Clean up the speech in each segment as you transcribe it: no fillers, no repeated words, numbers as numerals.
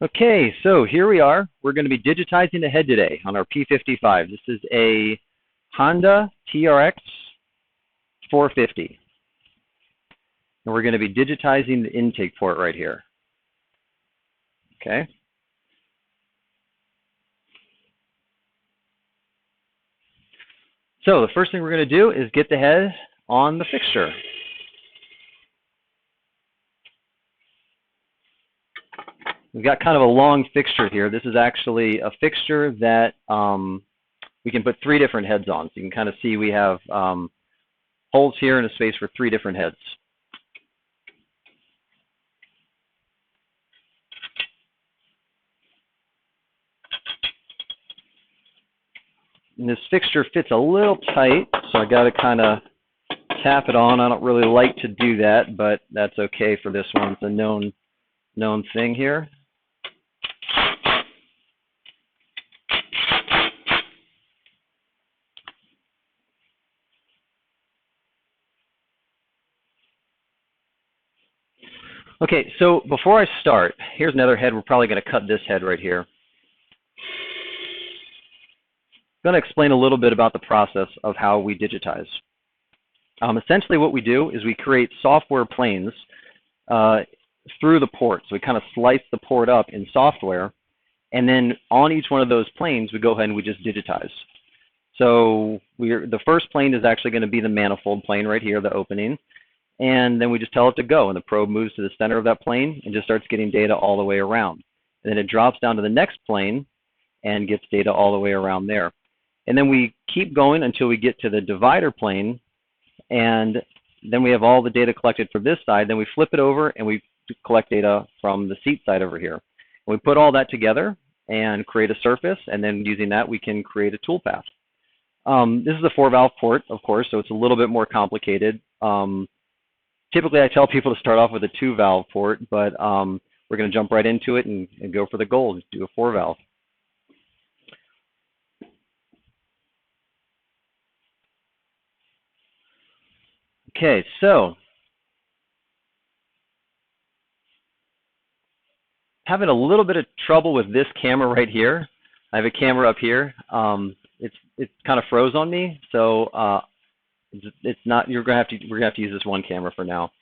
Okay, so here we are. We're going to be digitizing the head today on our P55. This is a Honda TRX 450. And we're going to be digitizing the intake port right here. Okay. So the first thing we're going to do is get the head on the fixture. We've got kind of a long fixture here. This is actually a fixture that we can put 3 different heads on. So you can kind of see we have holes here and a space for 3 different heads. And this fixture fits a little tight, so I got to kind of tap it on. I don't really like to do that, but that's okay for this one. It's a known thing here. Okay, so before I start, here's another head. We're probably going to cut this head right here. I'm going to explain a little bit about the process of how we digitize. Essentially what we do is we create software planes through the port. So we kind of slice the port up in software, and then on each one of those planes, we go ahead and we just digitize. So the first plane is actually going to be the manifold plane right here, the opening. And then we just tell it to go, and the probe moves to the center of that plane and just starts getting data all the way around. And then it drops down to the next plane and gets data all the way around there. And then we keep going until we get to the divider plane, and then we have all the data collected from this side. Then we flip it over and we collect data from the seat side over here. And we put all that together and create a surface, and then using that we can create a toolpath. This is a 4-valve port, of course, so it's a little bit more complicated. Typically, I tell people to start off with a 2-valve port, but we're going to jump right into it and go for the gold, do a 4-valve. Okay, so having a little bit of trouble with this camera right here. I have a camera up here. It's kind of froze on me, so it's not. We're gonna have to use this one camera for now.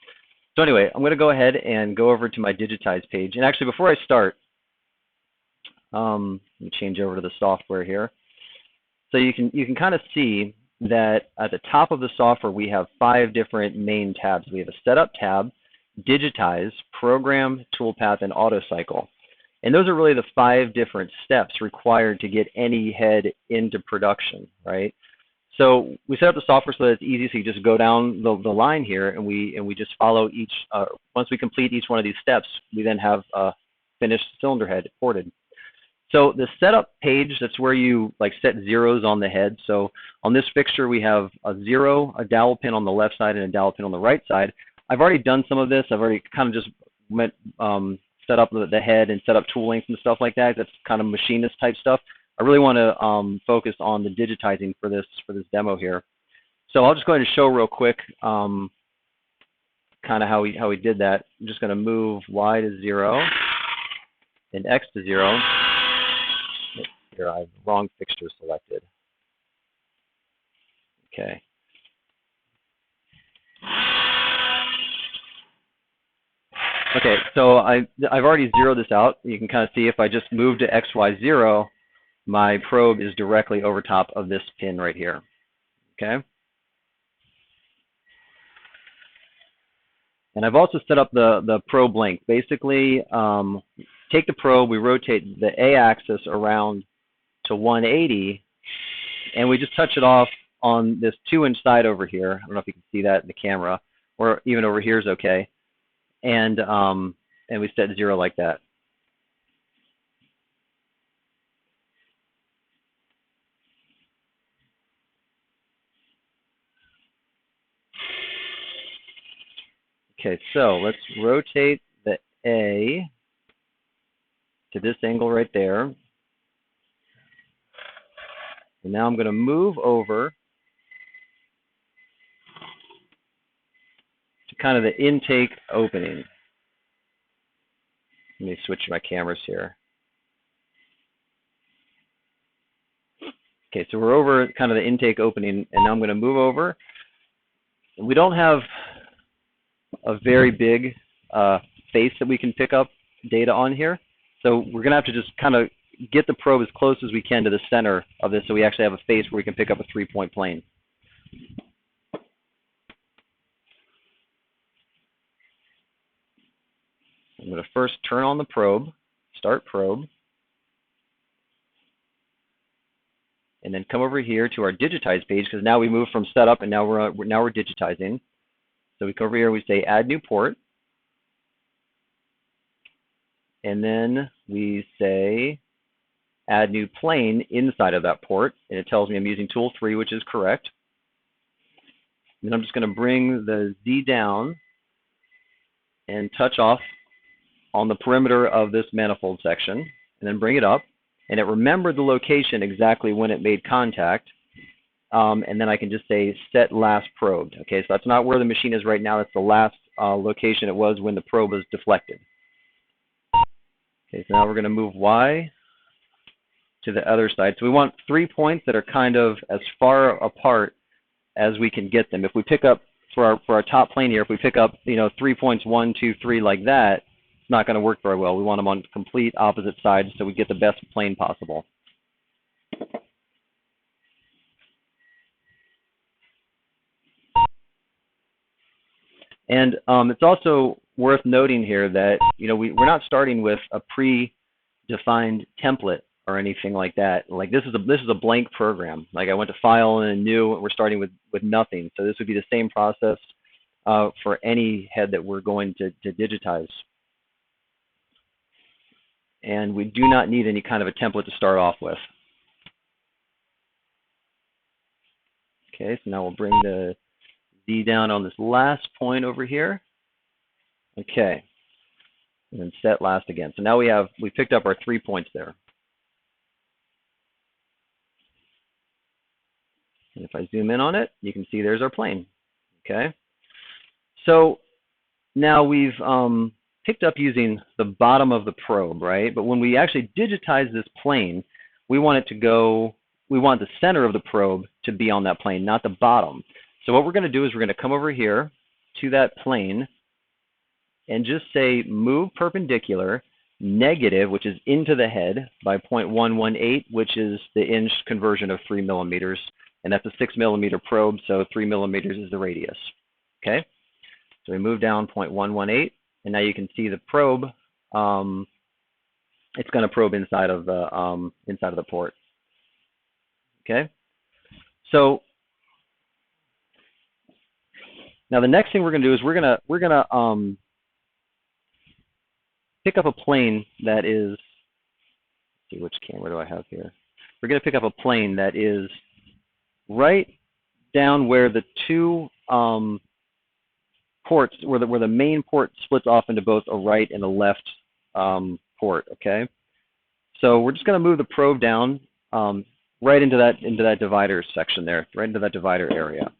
So anyway, I'm gonna go ahead and go over to my digitize page. And actually, before I start, let me change over to the software here. So you can kind of see that at the top of the software we have 5 different main tabs. We have a setup tab, digitize, program, toolpath, and auto cycle. And those are really the 5 different steps required to get any head into production, right? So we set up the software so that it's easy. So you just go down the line here, and we just follow each. Once we complete each one of these steps, we then have a finished cylinder head ported. So the setup page, that's where you set zeros on the head. So on this fixture, we have a 0, a dowel pin on the left side, and a dowel pin on the right side. I've already done some of this. I've already kind of just set up the head and set up tool lengths and stuff like that. That's kind of machinist type stuff. I really want to focus on the digitizing for this demo here. So I'll just go ahead and show real quick kind of how we did that. I'm just going to move Y to 0 and X to 0. Here, I have the wrong fixture selected. Okay. Okay, so I've already zeroed this out. You can kind of see if I just move to XY0, my probe is directly over top of this pin right here. Okay. And I've also set up the probe length. Basically, take the probe, we rotate the A-axis around to 180, and we just touch it off on this 2-inch side over here. I don't know if you can see that in the camera, or even over here is okay. And we set 0 like that. Okay, so let's rotate the A to this angle right there. And now I'm going to move over to kind of the intake opening. Let me switch my cameras here. Okay, so we're over kind of the intake opening, and now I'm going to move over. We don't have a very big face that we can pick up data on here, so we're going to have to just kind of get the probe as close as we can to the center of this so we actually have a face where we can pick up a 3-point plane. I'm going to first turn on the probe, start probe, and then come over here to our digitize page, because now we move from setup and now we're digitizing. So we come over here, we say add new port, and then we say add new plane inside of that port, and it tells me I'm using tool 3, which is correct. And then I'm just going to bring the Z down and touch off on the perimeter of this manifold section, and then bring it up. And it remembered the location exactly when it made contact. And then I can just say set last probed. Okay, so that's not where the machine is right now. That's the last location it was when the probe was deflected. Okay, so now we're going to move Y to the other side. So we want 3 points that are kind of as far apart as we can get them. If we pick up, for our top plane here, if we pick up 3 points, 1, 2, 3 like that, it's not going to work very well. We want them on complete opposite sides so we get the best plane possible. And it's also worth noting here that we're not starting with a pre-defined template or anything like that. Like this is a blank program. Like I went to File and New, and we're starting with nothing. So this would be the same process for any head that we're going to digitize. And we do not need any kind of a template to start off with. Okay, so now we'll bring the Z down on this last point over here. Okay, and then set last again. So now we picked up our 3 points there. And if I zoom in on it, you can see there's our plane. Okay, so now we've picked up using the bottom of the probe, right? But when we actually digitize this plane, we want the center of the probe to be on that plane, not the bottom. So what we're going to do is we're going to come over here to that plane and just say move perpendicular negative, which is into the head, by 0.118, which is the inch conversion of 3 millimeters. And that's a 6 millimeter probe, so 3 millimeters is the radius. Okay? So we move down 0.118. And now you can see the probe. It's going to probe inside of the port. Okay. So now the next thing we're going to do is we're going to pick up a plane that is. Let's see, which camera do I have here? We're going to pick up a plane that is right down where the two ports, where the main port splits off into both a right and a left port. Okay, so we're just going to move the probe down right into that divider section there, right into that divider area.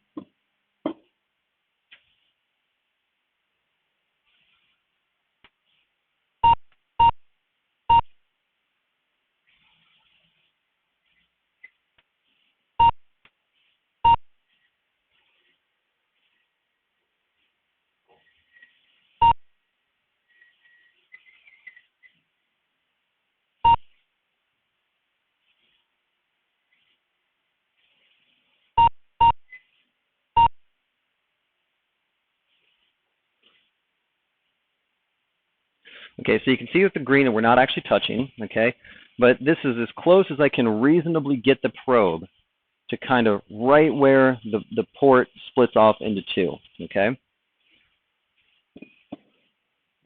Okay, so you can see with the green that we're not actually touching, okay? But this is as close as I can reasonably get the probe to kind of right where the port splits off into two, okay?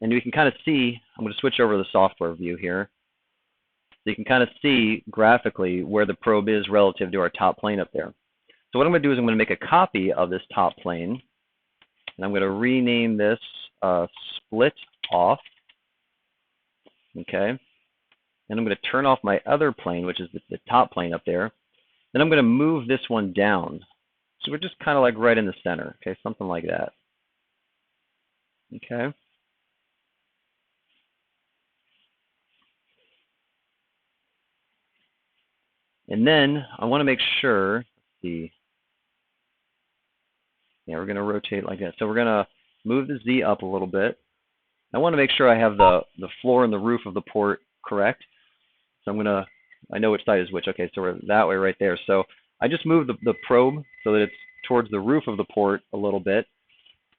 And you can kind of see, I'm going to switch over to the software view here. So you can kind of see graphically where the probe is relative to our top plane up there. So what I'm going to do is I'm going to make a copy of this top plane, and I'm going to rename this split off. Okay, and I'm going to turn off my other plane, which is the top plane up there. Then I'm going to move this one down. So we're just kind of like right in the center, okay, something like that. Okay. And then I want to make sure, let's see, yeah, we're going to rotate like that. So we're going to move the Z up a little bit. I want to make sure I have the floor and the roof of the port correct. So I'm going to, I know which side is which. Okay, so we're that way right there. So I just moved the probe so that it's towards the roof of the port a little bit,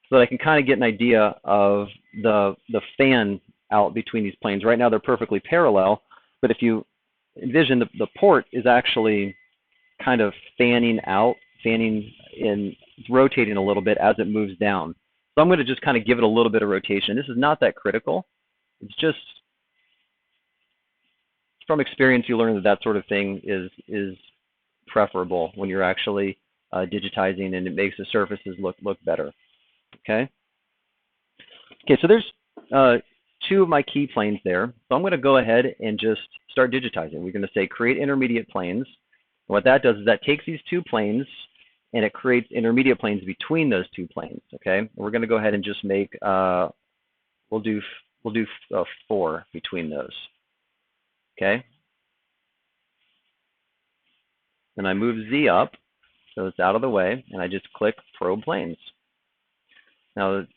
so that I can kind of get an idea of the fan out between these planes. Right now they're perfectly parallel, but if you envision the port is actually kind of fanning out, fanning in, rotating a little bit as it moves down. So I'm going to just kind of give it a little bit of rotation. This is not that critical. It's just from experience you learn that that sort of thing is preferable when you're actually digitizing, and it makes the surfaces look better. Okay. Okay, so there's two of my key planes there. So I'm going to go ahead and just start digitizing. We're going to say create intermediate planes. And what that does is that takes these two planes and it creates intermediate planes between those two planes. Okay, and we're going to go ahead and just make we'll do 4 between those. Okay, and I move Z up so it's out of the way, and I just click probe planes. Now it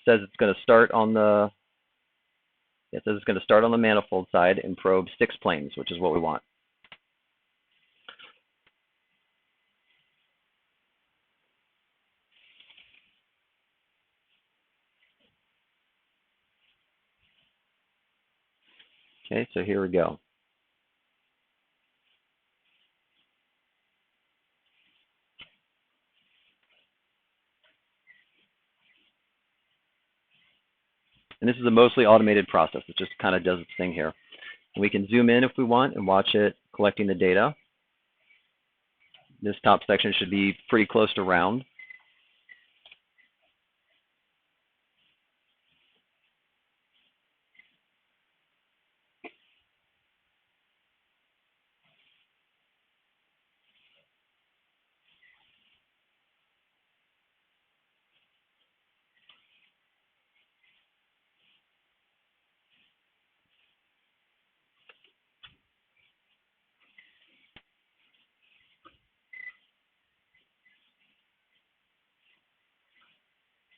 says it's going to start on the manifold side and probe 6 planes, which is what we want. Okay, so here we go. And this is a mostly automated process. It just kind of does its thing here. And we can zoom in if we want and watch it collecting the data. This top section should be pretty close to round.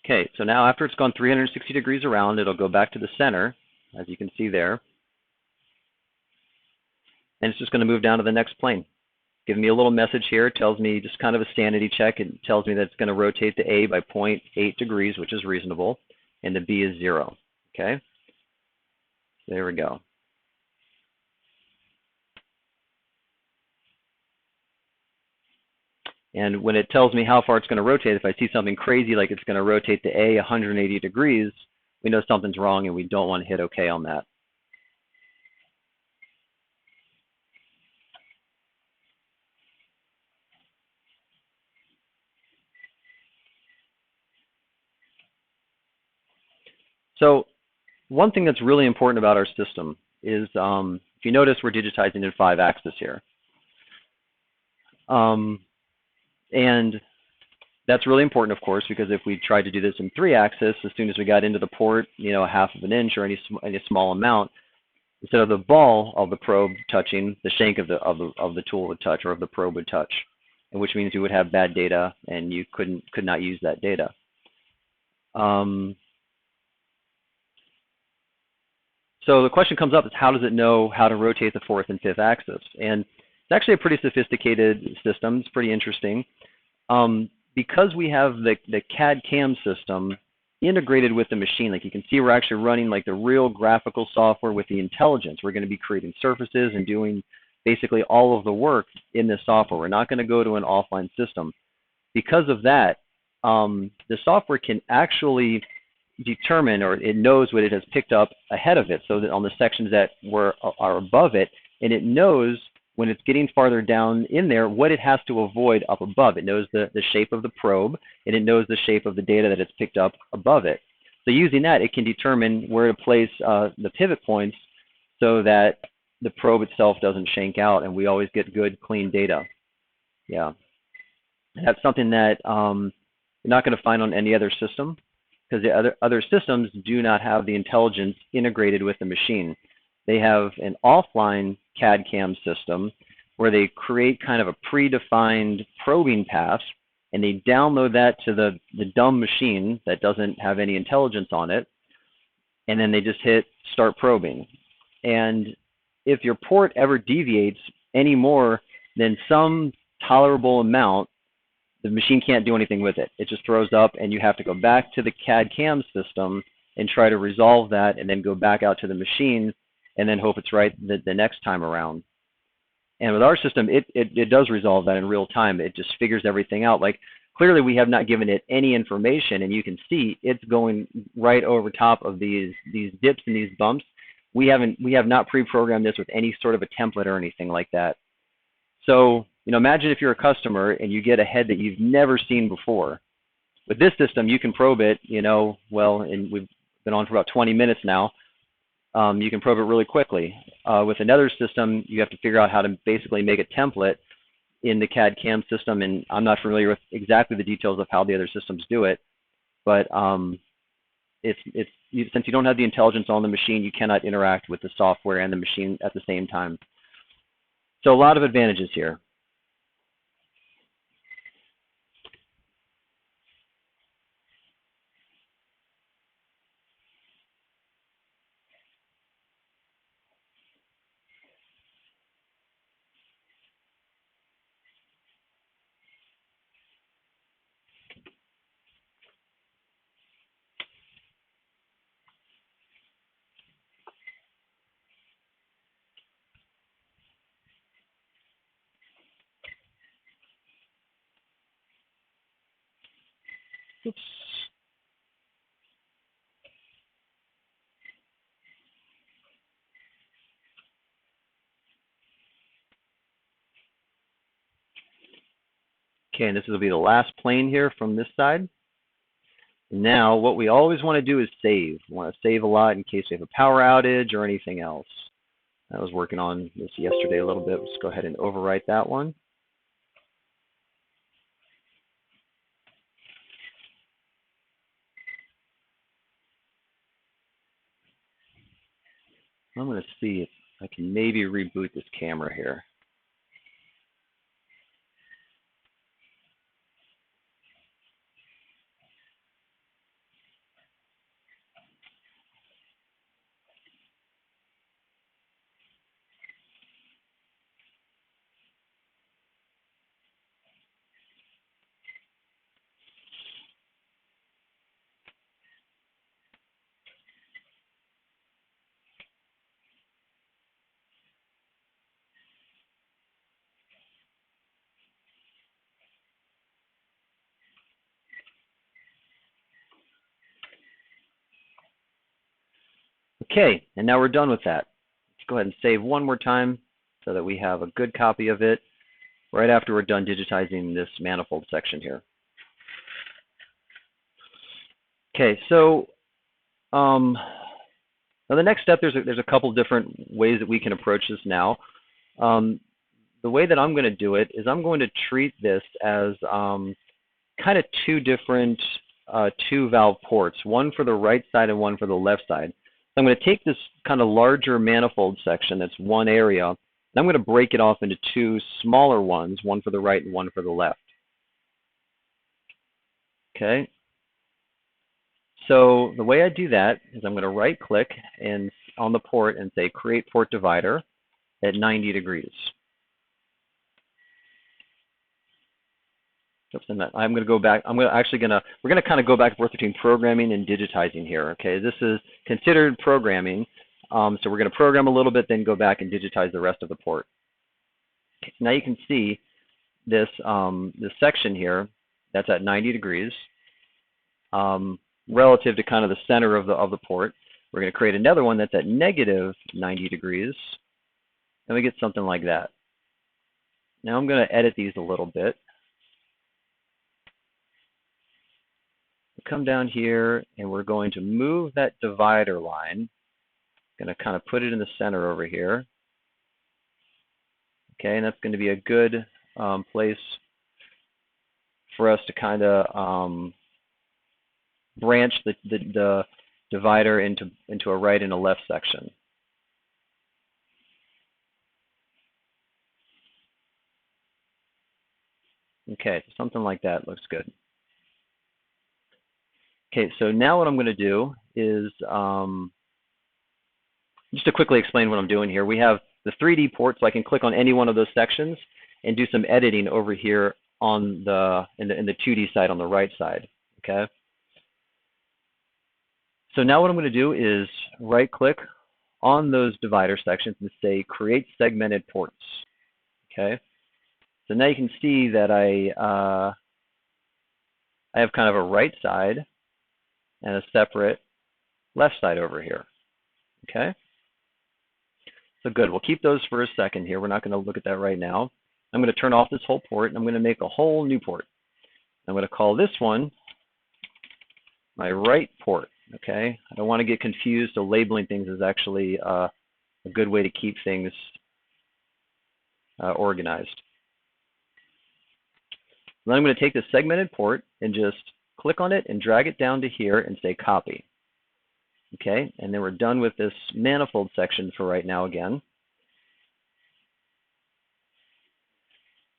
Okay, so now after it's gone 360 degrees around, it'll go back to the center, as you can see there. And it's just going to move down to the next plane. Giving me a little message here. It tells me just kind of a sanity check. It tells me that it's going to rotate the A by 0.8 degrees, which is reasonable, and the B is 0. Okay, there we go. And when it tells me how far it's going to rotate, if I see something crazy like it's going to rotate the A 180 degrees, we know something's wrong and we don't want to hit OK on that. So one thing that's really important about our system is, if you notice, we're digitizing in 5-axis here. And that's really important, of course, because if we tried to do this in 3-axis, as soon as we got into the port, you know, 1/2 of an inch or any small amount, instead of the ball of the probe touching, the shank of the tool would touch, or of the probe would touch, and which means you would have bad data and you could not use that data. So the question comes up is, how does it know how to rotate the 4th and 5th axis? And it's actually a pretty sophisticated system. It's pretty interesting. Because we have the CAD-CAM system integrated with the machine, like you can see, we're actually running like the real graphical software with the intelligence. We're going to be creating surfaces and doing basically all of the work in this software. We're not going to go to an offline system. Because of that, the software can actually determine, or it knows what it has picked up ahead of it, so that on the sections that are above it, and it knows when it's getting farther down in there what it has to avoid up above. It knows the shape of the probe, and it knows the shape of the data that it's picked up above it. So using that, it can determine where to place the pivot points so that the probe itself doesn't shank out, and we always get good, clean data. Yeah. And that's something that you're not going to find on any other system, because the other systems do not have the intelligence integrated with the machine. They have an offline CAD-CAM system where they create kind of a predefined probing path, and they download that to the dumb machine that doesn't have any intelligence on it, and then they just hit start probing. And if your port ever deviates any more than some tolerable amount, the machine can't do anything with it. It just throws up, and you have to go back to the CAD-CAM system and try to resolve that, and then go back out to the machine and then hope it's right the next time around. And with our system, it does resolve that in real time. It just figures everything out. Like, clearly we have not given it any information, and you can see it's going right over top of these dips and these bumps. We have not pre-programmed this with any sort of a template or anything like that. So, imagine if you're a customer and you get a head that you've never seen before. With this system, you can probe it, well, and we've been on for about 20 minutes now. You can probe it really quickly. With another system, you have to figure out how to basically make a template in the CAD-CAM system, and I'm not familiar with exactly the details of how the other systems do it, but since you don't have the intelligence on the machine, you cannot interact with the software and the machine at the same time. So a lot of advantages here. Oops. Okay, and this will be the last plane here from this side. Now, what we always want to do is save. We want to save a lot in case we have a power outage or anything else. I was working on this yesterday a little bit. Let's go ahead and overwrite that one. I'm going to see if I can maybe reboot this camera here. Okay, and now we're done with that. Let's go ahead and save one more time so that we have a good copy of it right after we're done digitizing this manifold section here. Okay, so now the next step, there's a couple different ways that we can approach this now. The way that I'm going to do it is I'm going to treat this as kind of two different two-valve ports, one for the right side and one for the left side. I'm going to take this kind of larger manifold section that's one area, and I'm going to break it off into two smaller ones, one for the right and one for the left. Okay. So the way I do that is I'm going to right-click and on the port and say Create Port Divider at 90 degrees. Oops, I'm going to go back. We're going to kind of go back and forth between programming and digitizing here. Okay, this is considered programming. So we're going to program a little bit, then go back and digitize the rest of the port. Okay, now you can see this this section here that's at 90 degrees relative to kind of the center of the port. We're going to create another one that's at negative 90 degrees, and we get something like that. Now I'm going to edit these a little bit. Come down here, and we're going to move that divider line. Going to kind of put it in the center over here. Okay, and that's going to be a good place for us to kind of branch the divider into a right and a left section. Okay, so something like that looks good. Okay, so now what I'm going to do is just to quickly explain what I'm doing here. We have the 3D port, so I can click on any one of those sections and do some editing over here on in the 2D side on the right side. Okay. So now what I'm going to do is right-click on those divider sections and say Create Segmented Ports. Okay. So now you can see that I have kind of a right side and a separate left side over here. Okay. So good. We'll keep those for a second here. We're not going to look at that right now. I'm going to turn off this whole port, and I'm going to make a whole new port. I'm going to call this one my right port. Okay. I don't want to get confused, so labeling things is actually a good way to keep things organized. Then I'm going to take the segmented port and just click on it and drag it down to here and say copy. Okay, and then we're done with this manifold section for right now again.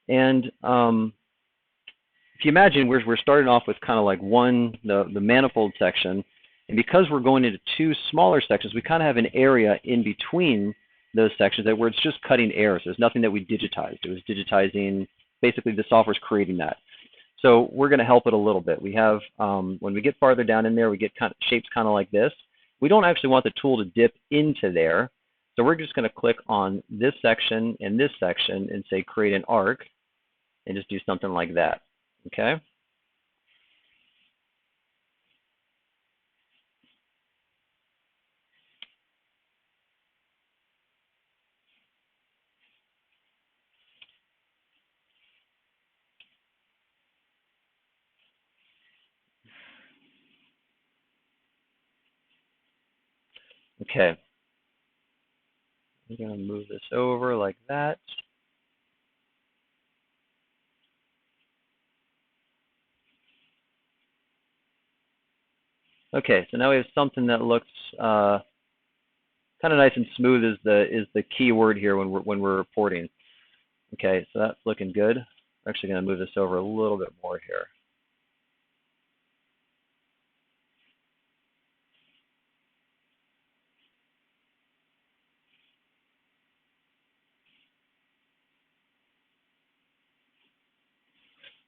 And if you imagine, we're starting off with kind of like the manifold section, and because we're going into two smaller sections, we kind of have an area in between those sections where it's just cutting errors. There's nothing that we digitized. It was digitizing, basically the software's creating that. So we're going to help it a little bit. We have, when we get farther down in there, we get shapes kind of like this. We don't actually want the tool to dip into there. So we're just going to click on this section and this section and say create an arc and just do something like that. Okay. Okay. I'm going to move this over like that. Okay, so now we have something that looks kind of nice and smooth is the key word here when we're reporting. Okay, so that's looking good. I'm actually going to move this over a little bit more here.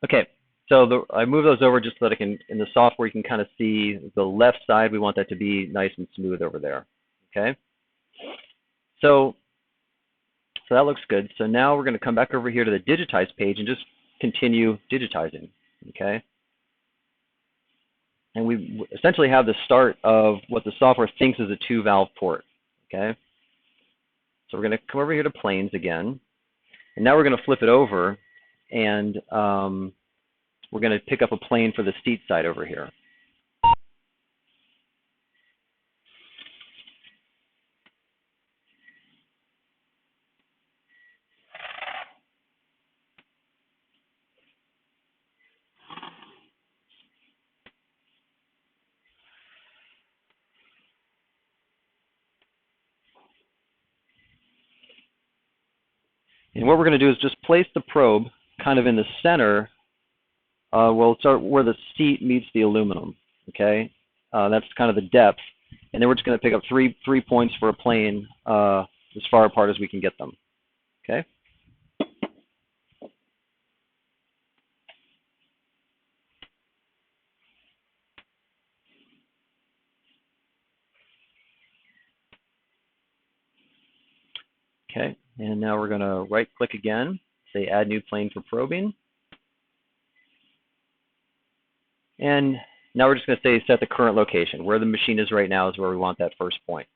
Okay, so I move those over just so that I can, in the software, you can kind of see the left side. We want that to be nice and smooth over there. Okay, so that looks good. So now we're going to come back over here to the Digitize page and just continue digitizing. Okay, and we essentially have the start of what the software thinks is a two-valve port. Okay, so we're going to come over here to planes again, and now we're going to flip it over, and we're going to pick up a plane for the seat side over here. And what we're going to do is just place the probe kind of in the center. We'll start where the seat meets the aluminum. Okay, that's kind of the depth. And then we're just going to pick up three points for a plane as far apart as we can get them. Okay. Okay, and now we're going to right-click again, say Add New Plane for Probing. And now we're just going to say set the current location. Where the machine is right now is where we want that first point.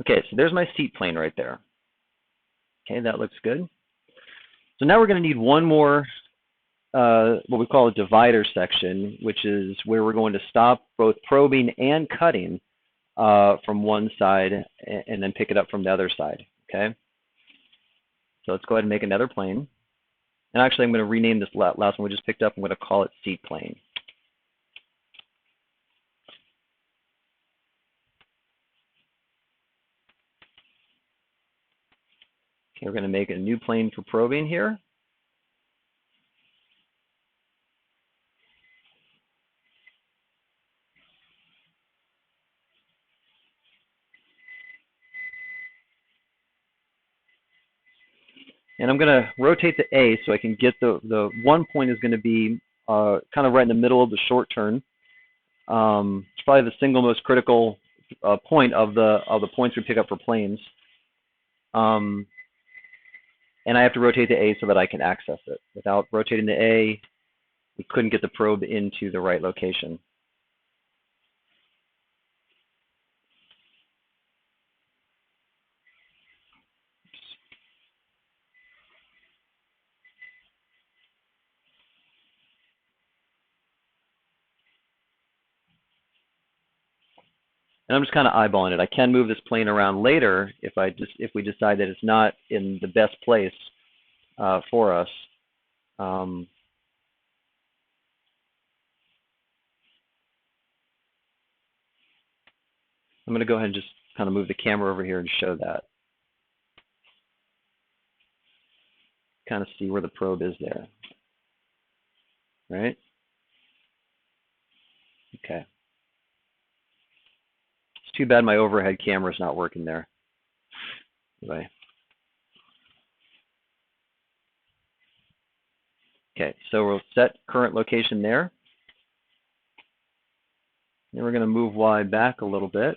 Okay, so there's my seat plane right there. Okay, that looks good. So now we're going to need one more what we call a divider section, which is where we're going to stop both probing and cutting from one side and then pick it up from the other side, okay? So let's go ahead and make another plane. And actually, I'm going to rename this last one we just picked up. I'm going to call it seat plane. Okay, we're going to make a new plane for probing here. And I'm going to rotate the A so I can get the one point is going to be kind of right in the middle of the short turn. It's probably the single most critical point of the points we pick up for planes. And I have to rotate the A so that I can access it. Without rotating the A, we couldn't get the probe into the right location. And I'm just kind of eyeballing it. I can move this plane around later if we decide that it's not in the best place for us. I'm going to go ahead and just kind of move the camera over here and show that. Kind of see where the probe is there. Right? Okay. It's too bad my overhead camera is not working there. Anyway. Okay, so we'll set current location there. Then we're going to move Y back a little bit.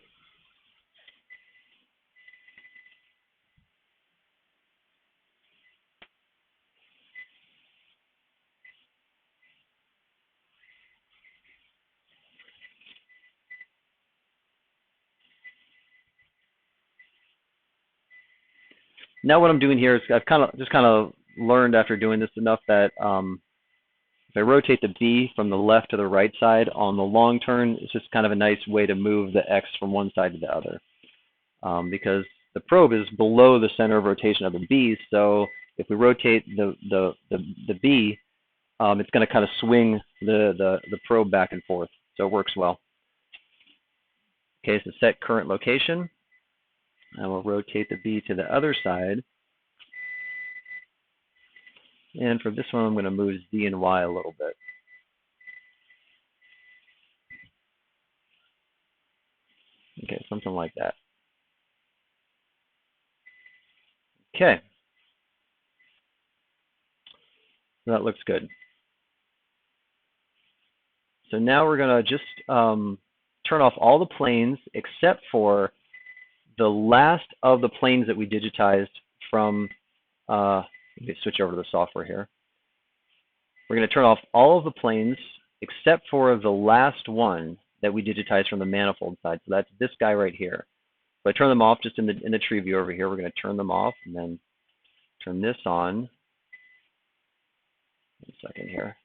Now what I'm doing here is I've kind of learned after doing this enough that if I rotate the B from the left to the right side on the long turn, it's just kind of a nice way to move the X from one side to the other. Because the probe is below the center of rotation of the B, so if we rotate the B, it's going to kind of swing the probe back and forth, so it works well. Okay, so set current location. I will rotate the B to the other side. And for this one, I'm going to move Z and Y a little bit. Okay, something like that. Okay. So that looks good. So now we're going to just turn off all the planes except for the last of the planes that we digitized from, let me switch over to the software here. We're going to turn off all of the planes except for the last one that we digitized from the manifold side. So that's this guy right here. So I turn them off just in the tree view over here. We're going to turn them off and then turn this on. One second here.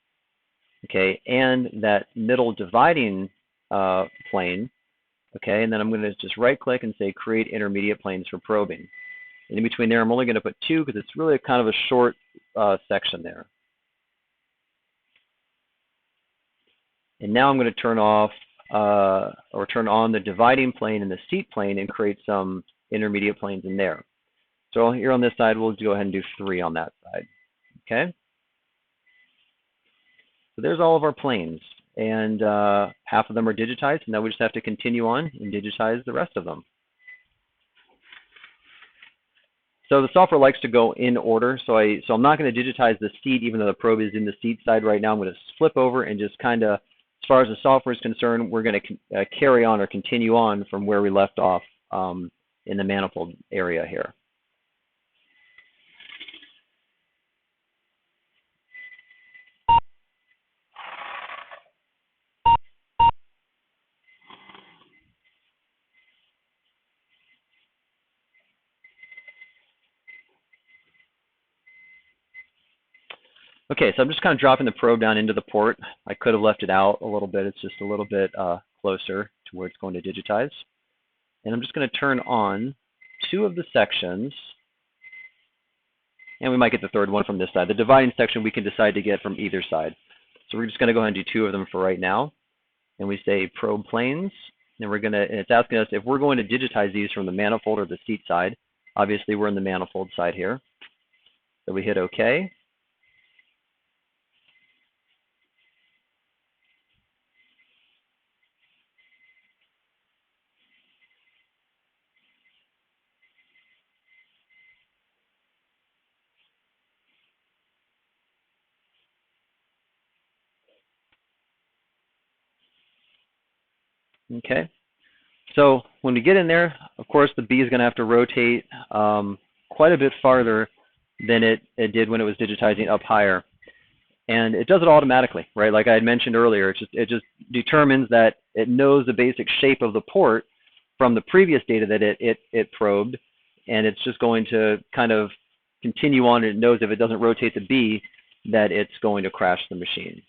Okay, and that middle dividing plane. Okay, and then I'm going to just right click and say create intermediate planes for probing. And in between there, I'm only going to put 2 because it's really kind of a short section there. And now I'm going to turn off or turn on the dividing plane and the seat plane and create some intermediate planes in there. So here on this side, we'll go ahead and do 3 on that side. Okay. So there's all of our planes, and half of them are digitized. Now we just have to continue on and digitize the rest of them. So the software likes to go in order. So I'm not going to digitize the seat, even though the probe is in the seat side right now. I'm going to flip over and just kind of, as far as the software is concerned, we're going to carry on or continue on from where we left off in the manifold area here. Okay, so I'm just kind of dropping the probe down into the port. I could have left it out a little bit. It's just a little bit closer to where it's going to digitize. And I'm just going to turn on 2 of the sections. And we might get the 3rd one from this side. The dividing section we can decide to get from either side. So we're just going to go ahead and do 2 of them for right now. And we say probe planes. And and it's asking us if we're going to digitize these from the manifold or the seat side. Obviously, we're in the manifold side here. So we hit OK. Okay. So when we get in there, of course, the B is going to have to rotate quite a bit farther than it did when it was digitizing up higher. And it does it automatically, right? Like I had mentioned earlier, it just determines that it knows the basic shape of the port from the previous data that it probed, and it's just going to kind of continue on. It knows if it doesn't rotate the B, that it's going to crash the machine.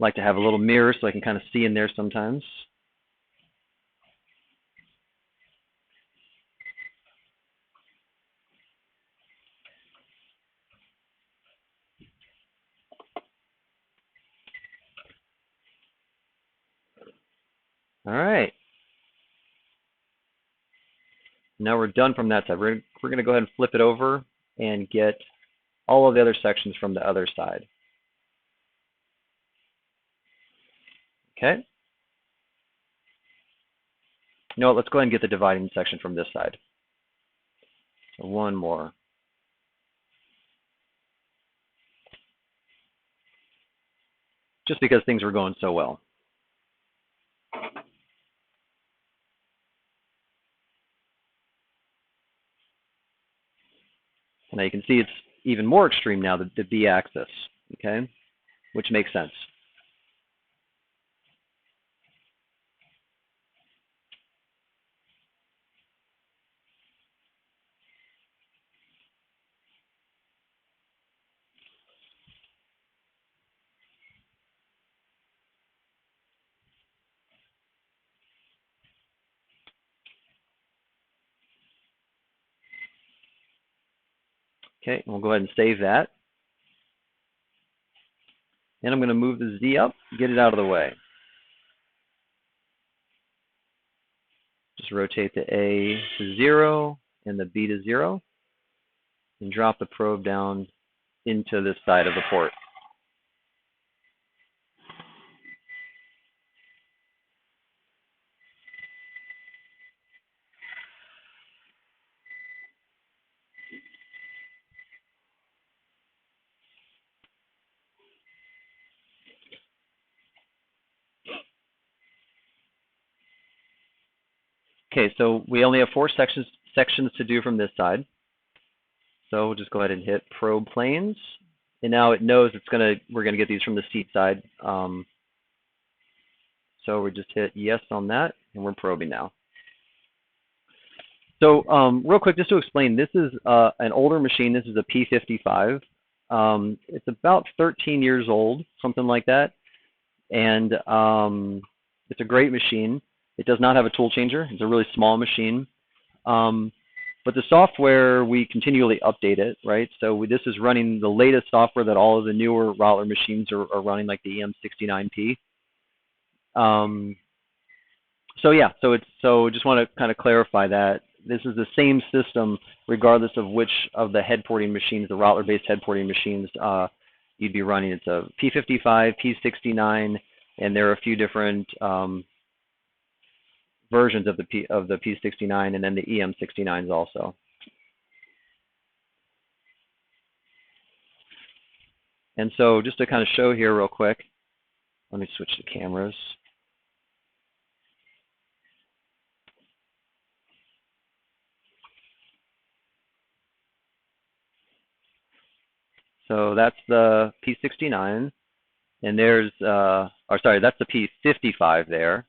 I like to have a little mirror so I can kind of see in there sometimes. All right. Now we're done from that side. We're going to go ahead and flip it over and get all of the other sections from the other side. Okay. You know what, let's go ahead and get the dividing section from this side. So one more. Just because things were going so well. Now you can see it's even more extreme now, the B axis, okay, which makes sense. Okay, we'll go ahead and save that. And I'm going to move the Z up, get it out of the way. Just rotate the A to 0 and the B to 0, and drop the probe down into this side of the port. Okay, so we only have 4 sections to do from this side. So we'll just go ahead and hit probe planes. And now it knows we're going to get these from the seat side. So we just hit yes on that, and we're probing now. So real quick, just to explain, this is an older machine. This is a P55. It's about 13 years old, something like that. And it's a great machine. It does not have a tool changer. It's a really small machine. But the software, we continually update it, right? So this is running the latest software that all of the newer Rottler machines are running, like the EM69P. So yeah, so just want to kind of clarify that this is the same system regardless of which of the head porting machines, the Rottler-based head porting machines you'd be running. It's a P55, P69, and there are a few different versions of the P69 and then the EM69s also. And so just to kind of show here real quick, let me switch the cameras. So that's the P69, and there's, that's the P55 there.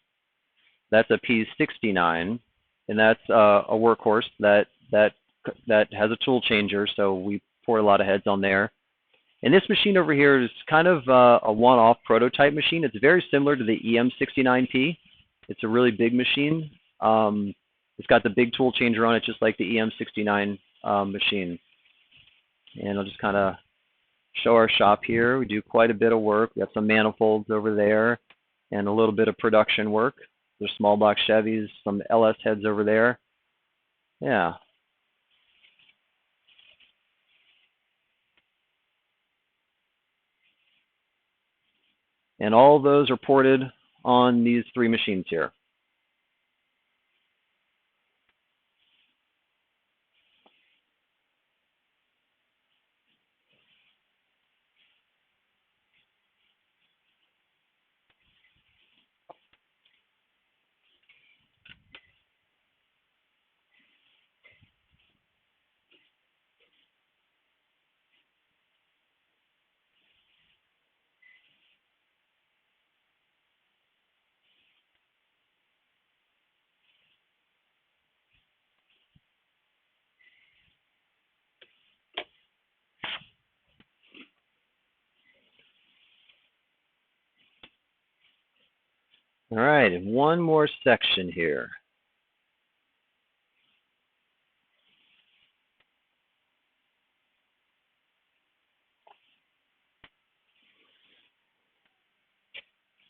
That's a P69, and that's a workhorse that has a tool changer, so we pour a lot of heads on there. And this machine over here is kind of a one-off prototype machine. It's very similar to the EM69P. It's a really big machine. It's got the big tool changer on it, just like the EM69 machine. And I'll just kind of show our shop here. We do quite a bit of work. We got some manifolds over there and a little bit of production work. There's small block Chevys, some LS heads over there. Yeah. And all of those are ported on these 3 machines here. All right, and one more section here.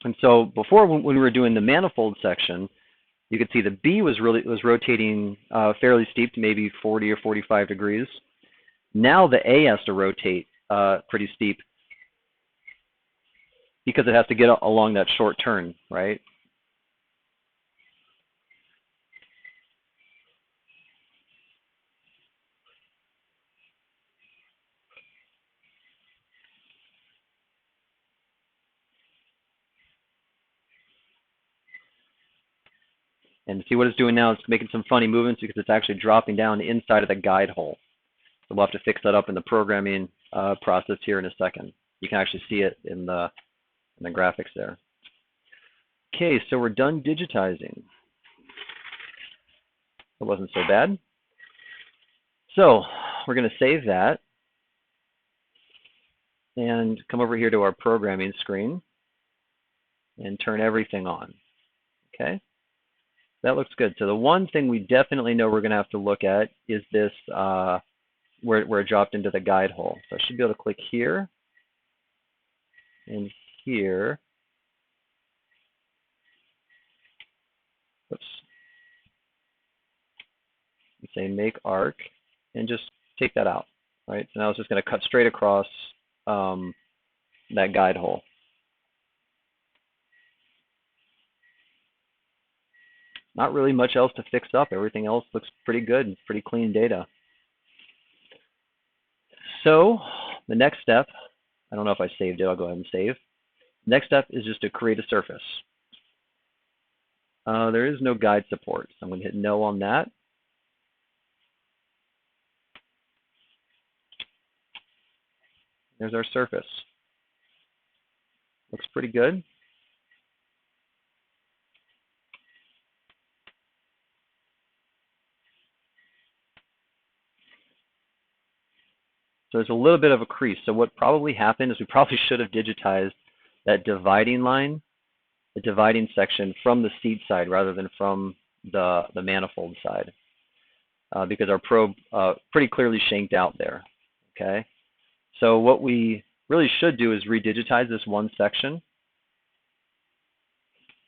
And so before, when we were doing the manifold section, you could see the B was rotating fairly steep, maybe 40 or 45 degrees. Now the A has to rotate pretty steep because it has to get along that short turn, right? And see what it's doing now, it's making some funny movements because it's actually dropping down inside of the guide hole. So we'll have to fix that up in the programming process here in a second. You can actually see it in the graphics there. Okay, so we're done digitizing. It wasn't so bad. So we're going to save that and come over here to our programming screen and turn everything on. Okay, that looks good. So the one thing we definitely know we're going to have to look at is this where it dropped into the guide hole. So I should be able to click here and here. Oops. And say make arc and just take that out. Right. So now it's just going to cut straight across that guide hole. Not really much else to fix up. Everything else looks pretty good, pretty clean data. So the next step, I don't know if I saved it, I'll go ahead and save. Next step is just to create a surface. There is no guide support, so I'm going to hit no on that. There's our surface. Looks pretty good. So there's a little bit of a crease. So what probably happened is we probably should have digitized that dividing line, the dividing section from the seat side rather than from the manifold side, because our probe pretty clearly shanked out there. Okay, so what we really should do is redigitize this one section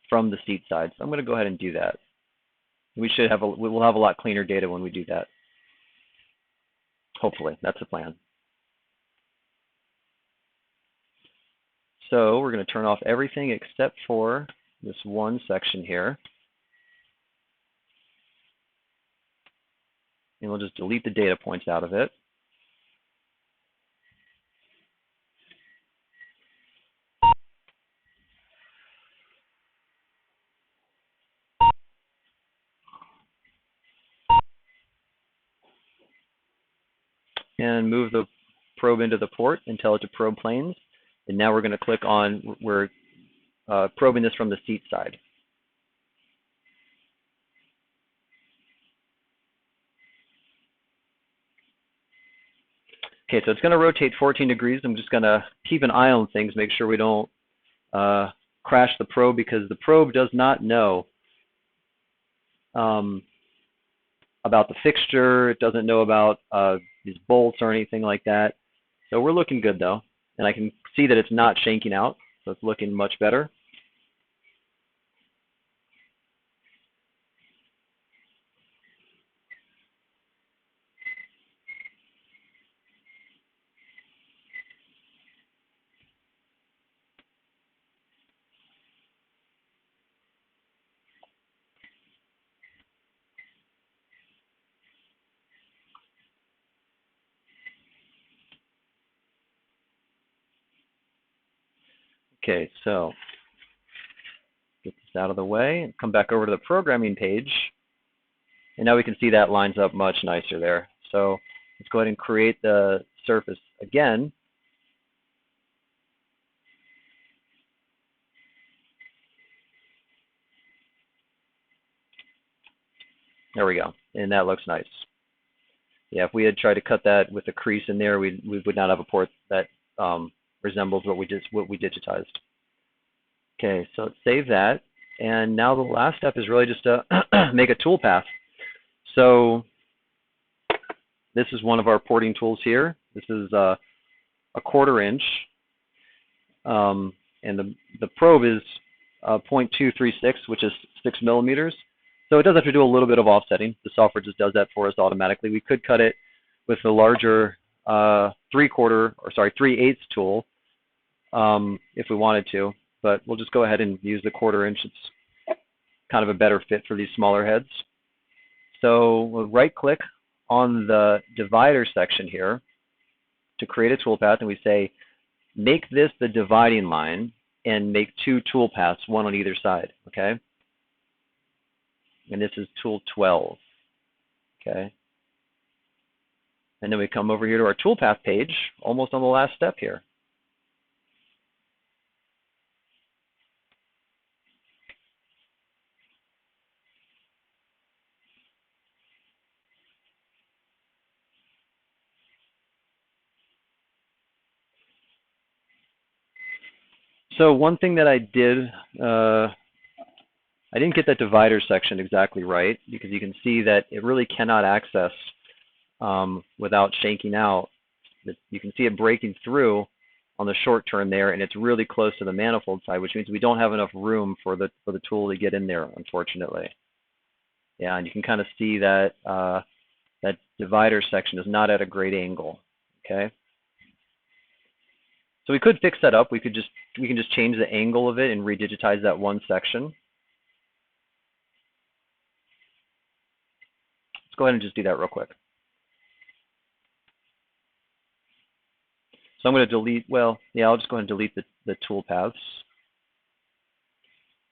from the seat side. So I'm going to go ahead and do that. We'll have a lot cleaner data when we do that. Hopefully, that's the plan. So we're going to turn off everything except for this one section here. And we'll just delete the data points out of it. and move the probe into the port and tell it to probe planes. And now we're going to click on, we're probing this from the seat side. Okay, so it's going to rotate 14 degrees. I'm just going to keep an eye on things, make sure we don't crash the probe, because the probe does not know about the fixture. It doesn't know about these bolts or anything like that. So we're looking good though. And I can see that it's not shanking out, so it's looking much better. Okay, so get this out of the way, come back over to the programming page, and now we can see that lines up much nicer there. So let's go ahead and create the surface again. There we go, and that looks nice. Yeah, if we had tried to cut that with a crease in there, we would not have a port that resembles what we digitized. Okay, so let's save that. And now the last step is really just to make a tool path. So this is one of our porting tools here. This is a 1/4 inch. And the probe is 0.236, which is 6 millimeters. So it does have to do a little bit of offsetting. The software just does that for us automatically. We could cut it with the larger 3/8 tool if we wanted to, but we'll just go ahead and use the 1/4 inch. It's kind of a better fit for these smaller heads. So we'll right-click on the divider section here to create a toolpath, and we say, make this the dividing line and make 2 toolpaths, one on either side, okay? And this is tool 12, okay? And then we come over here to our toolpath page, almost on the last step here. So one thing that I did, I didn't get that divider section exactly right, because you can see that it really cannot access without shanking out. You can see it breaking through on the short turn there, and it's really close to the manifold side, which means we don't have enough room for the tool to get in there, unfortunately. Yeah, and you can kind of see that that divider section is not at a great angle. Okay. So we could fix that up. We can just change the angle of it and redigitize that one section. Let's go ahead and just do that real quick. So I'm going to delete, well, yeah, I'll just go ahead and delete the tool paths.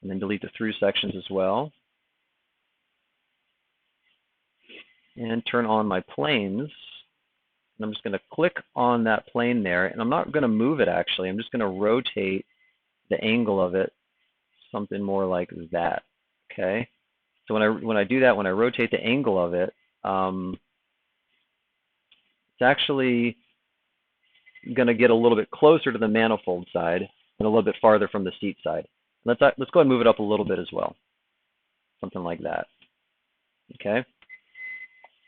And then delete the through sections as well. And turn on my planes. And I'm just going to click on that plane there. And I'm not going to move it, actually. I'm just going to rotate the angle of it something more like that. Okay. So when I do that, when I rotate the angle of it, it's actually going to get a little bit closer to the manifold side and a little bit farther from the seat side. Let's go ahead and move it up a little bit as well, something like that. Okay,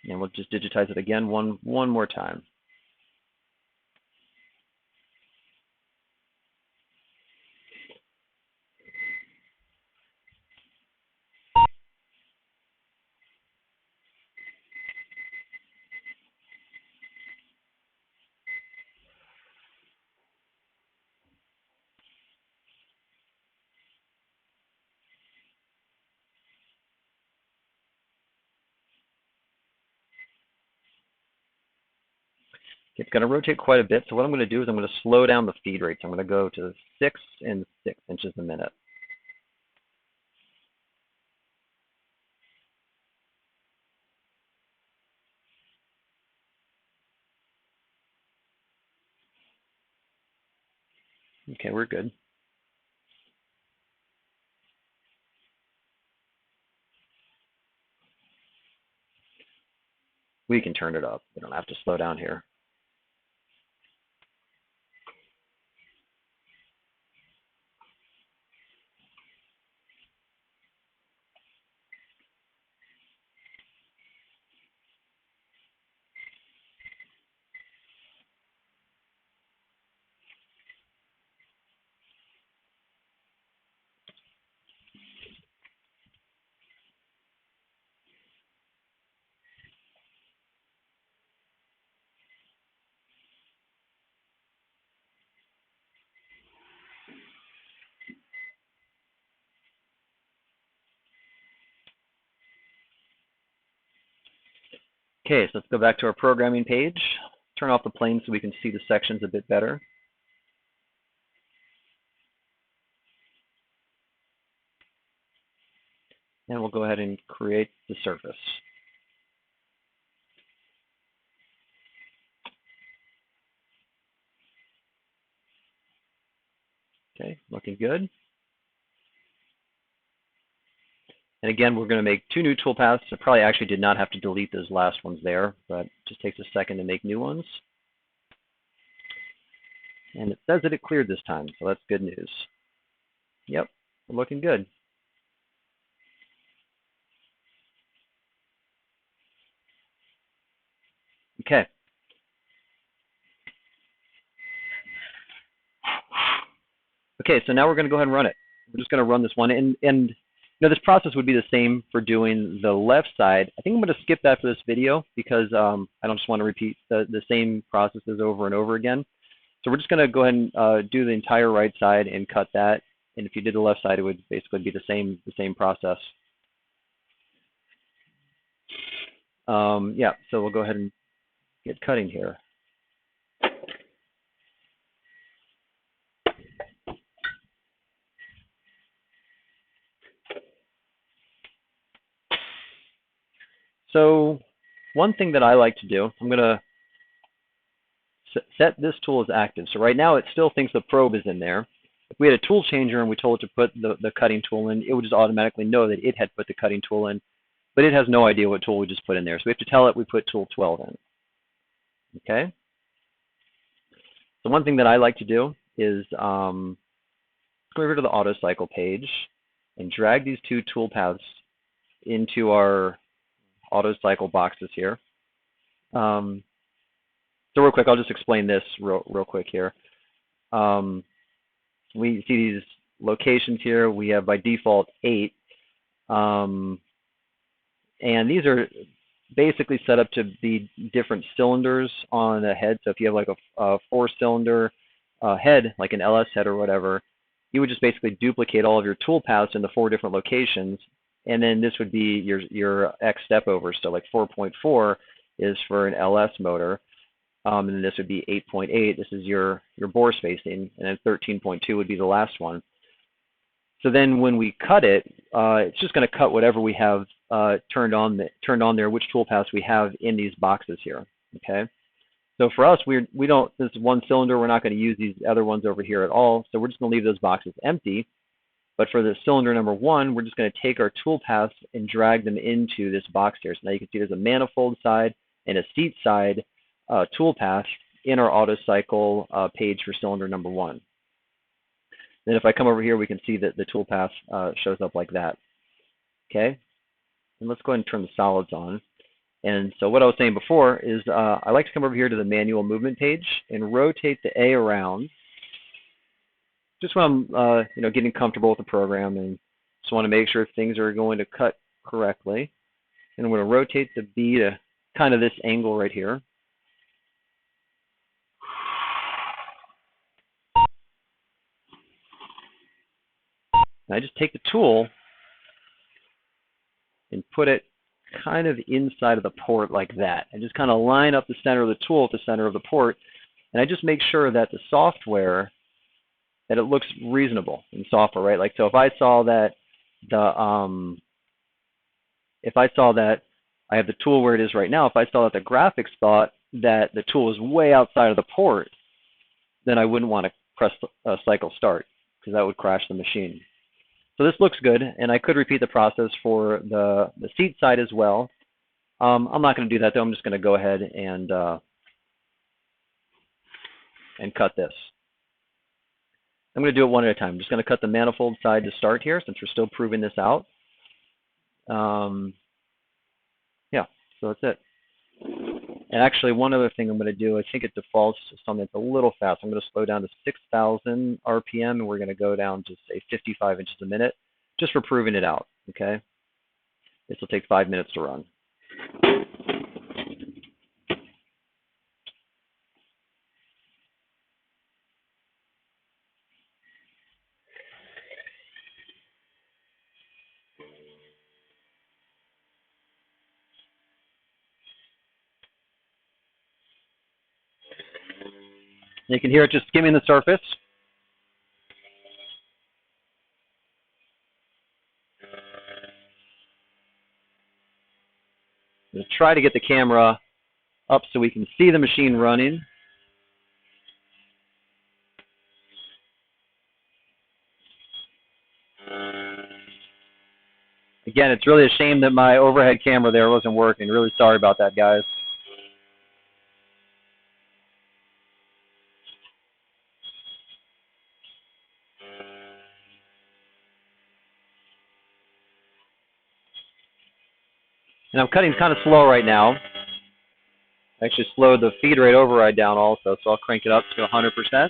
and we'll just digitize it again one more time. It's going to rotate quite a bit, so what I'm going to do is I'm going to slow down the feed rates. I'm going to go to 6 and 6 inches a minute. Okay, we're good. We can turn it up. We don't have to slow down here. Okay, so let's go back to our programming page. Turn off the plane so we can see the sections a bit better. And we'll go ahead and create the surface. Okay, looking good. And again, we're going to make 2 new toolpaths. I probably actually did not have to delete those last ones there, but it just takes a second to make new ones. And it says that it cleared this time, so that's good news. Yep, we're looking good. Okay. Okay, so now we're going to go ahead and run it. We're just going to run this one. And you know, this process would be the same for doing the left side. I think I'm going to skip that for this video because I don't just want to repeat the same processes over and over again. So we're just going to go ahead and do the entire right side and cut that. And if you did the left side, it would basically be the same process. Yeah, so we'll go ahead and get cutting here. So one thing that I like to do, I'm going to set this tool as active. So right now it still thinks the probe is in there. If we had a tool changer and we told it to put the cutting tool in, it would just automatically know that it had put the cutting tool in, but it has no idea what tool we just put in there. So we have to tell it we put tool 12 in. Okay? So one thing that I like to do is go over to the auto cycle page and drag these 2 tool paths into our auto cycle boxes here. So real quick, I'll just explain this real quick here. We see these locations here. We have by default 8. And these are basically set up to be different cylinders on a head. So if you have like a 4-cylinder head, like an LS head or whatever, you would just basically duplicate all of your tool paths in the 4 different locations. And then this would be your X step over. So like 4.4 is for an LS motor. And then this would be 8.8. This is your bore spacing. And then 13.2 would be the last one. So then when we cut it, it's just going to cut whatever we have turned on there, which toolpaths we have in these boxes here. Okay. So for us, we don't. This is 1 cylinder. We're not going to use these other ones over here at all. So we're just going to leave those boxes empty. But for the cylinder number 1, we're just going to take our toolpaths and drag them into this box here. So now you can see there's a manifold side and a seat side toolpath in our auto cycle page for cylinder number 1. Then if I come over here, we can see that the toolpath shows up like that. Okay, and let's go ahead and turn the solids on. And so what I was saying before is I like to come over here to the manual movement page and rotate the A around. Just when I'm getting comfortable with the program and just want to make sure things are going to cut correctly. And I'm going to rotate the B to kind of this angle right here. And I just take the tool and put it kind of inside of the port like that. I just kind of line up the center of the tool at the center of the port. And I just make sure that the software, that it looks reasonable in software, right? Like, so if I saw that I have the tool where it is right now, if I saw that the graphics thought that the tool is way outside of the port, then I wouldn't want to press cycle start, because that would crash the machine. So this looks good, and I could repeat the process for the seat side as well. I'm not going to do that though. I'm just going to go ahead and cut this. I'm going to do it one at a time. I'm just going to cut the manifold side to start here, since we're still proving this out. Yeah, so that's it. And actually, one other thing I'm going to do, I think it defaults to something that's a little fast. I'm going to slow down to 6,000 RPM, and we're going to go down to, say, 55 inches a minute, just for proving it out, okay? This will take 5 minutes to run. You can hear it just skimming the surface. I'm going to try to get the camera up so we can see the machine running. Again, it's really a shame that my overhead camera there wasn't working. Really sorry about that, guys. And I'm cutting kind of slow right now. I actually slowed the feed rate override down also, so I'll crank it up to 100%.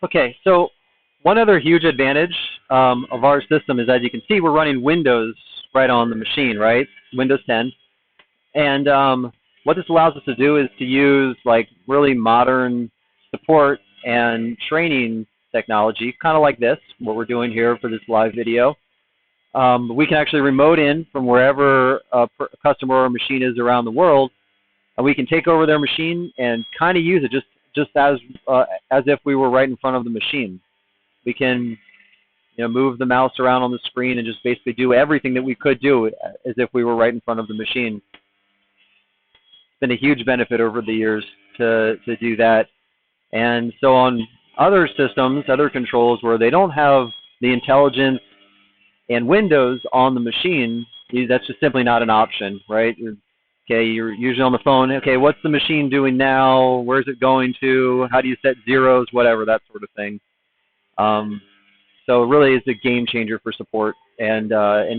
Okay, so one other huge advantage of our system is, as you can see, we're running Windows right on the machine, right? Windows 10. And what this allows us to do is to use like really modern support and training technology, kind of like this, what we're doing here for this live video. We can actually remote in from wherever a customer or machine is around the world, and we can take over their machine and kind of use it just as if we were right in front of the machine. We can, you know, move the mouse around on the screen and just basically do everything that we could do as if we were right in front of the machine. It's been a huge benefit over the years to do that. And so on other systems, other controls where they don't have the intelligence and Windows on the machine, that's just simply not an option, right? You're usually on the phone. Okay, what's the machine doing now? Where's it going to? How do you set zeros? Whatever, that sort of thing. So it really is a game changer for support and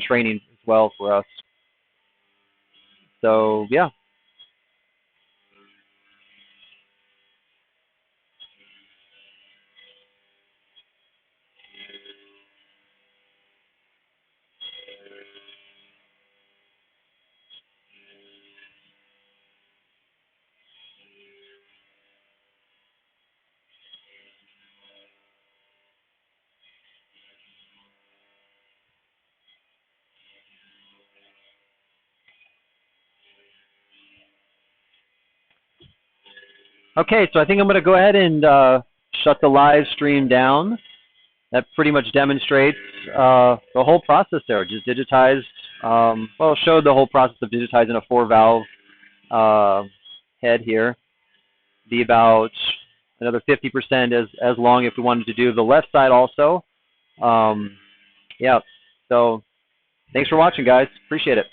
training as well for us. So yeah. Okay, so I think I'm going to go ahead and shut the live stream down. That pretty much demonstrates the whole process there. Just digitized, well, showed the whole process of digitizing a 4-valve head here. Be about another 50% as long if we wanted to do the left side also. Yeah, so thanks for watching, guys. Appreciate it.